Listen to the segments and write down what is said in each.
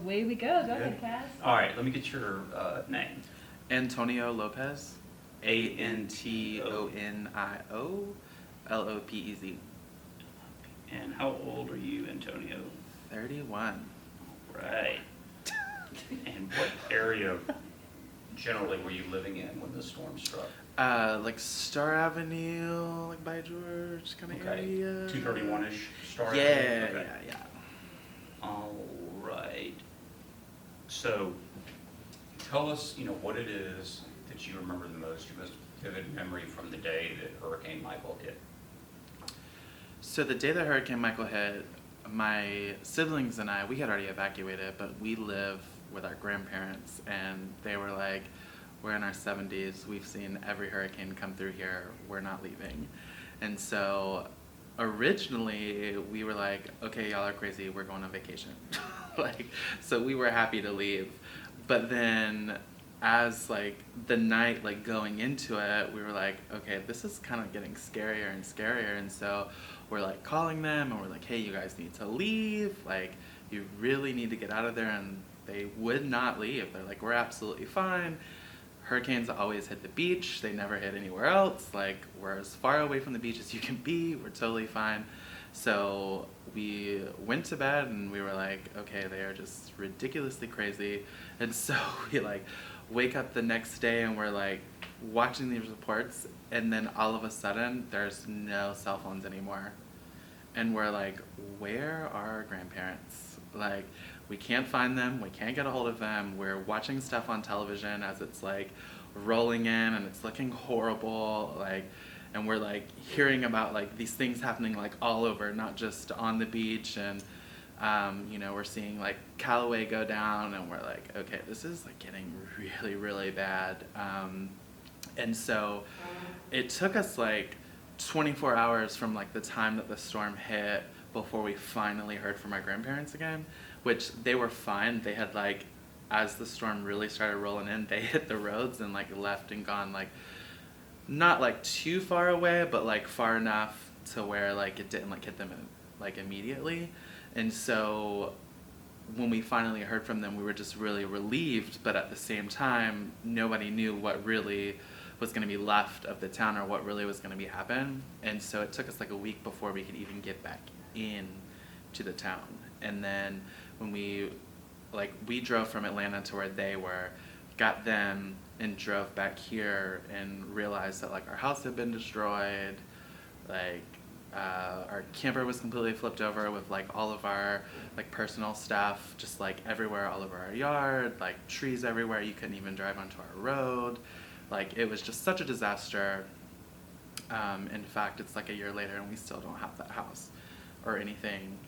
away we go. Go ahead, Cass. All right, let me get your name. Antonio Lopez. ANTONIO LOPEZ. And how old are you, Antonio? 31. Right. And what area generally were you living in when the storm struck? Like Star Avenue, like by George kind of Okay. area. 231-ish Star Yeah, Avenue? Okay. yeah. All right. So tell us, what it is that you remember the most, your most vivid memory from the day that Hurricane Michael hit. So the day that Hurricane Michael hit, my siblings and I, we had already evacuated, but we live with our grandparents, and they were like, we're in our 70s, we've seen every hurricane come through here, we're not leaving. And so originally we were like, okay, y'all are crazy, we're going on vacation. So we were happy to leave. But then as the night going into it, we were like, okay, this is kind of getting scarier and scarier. And so we're calling them and we're like, hey, you guys need to leave, you really need to get out of there. And they would not leave. They're like, we're absolutely fine. Hurricanes always hit the beach, they never hit anywhere else, we're as far away from the beach as you can be, we're totally fine. So we went to bed and we were like, okay, they are just ridiculously crazy. And so we wake up the next day and we're watching these reports, and then all of a sudden there's no cell phones anymore. And we're like, where are our grandparents? We can't find them, we can't get a hold of them. We're watching stuff on television as it's rolling in and it's looking horrible, and we're hearing about these things happening all over, not just on the beach. And we're seeing Callaway go down, and we're like, okay, this is getting really, really bad. And so it took us 24 hours from the time that the storm hit before we finally heard from our grandparents again, which they were fine. They had as the storm really started rolling in, they hit the roads and left and gone not too far away, but far enough to where it didn't hit them immediately. And so when we finally heard from them, we were just really relieved, but at the same time nobody knew what really was going to be left of the town or what really was going to be happen. And so it took us a week before we could even get back in to the town. And then when we drove from Atlanta to where they were, got them, and drove back here and realized that our house had been destroyed, our camper was completely flipped over with all of our personal stuff just everywhere, all over our yard, trees everywhere, you couldn't even drive onto our road. It was just such a disaster. In fact, it's a year later and we still don't have that house or anything.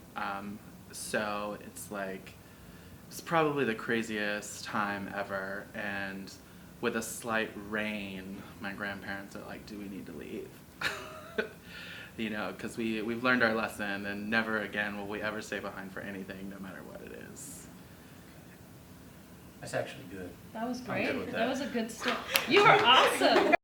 So it's probably the craziest time ever. And with a slight rain, my grandparents are like, do we need to leave? Because we've learned our lesson, and never again will we ever stay behind for anything, no matter what it is. That's actually good. That was I'm great. good with That that. was a good story. You were awesome.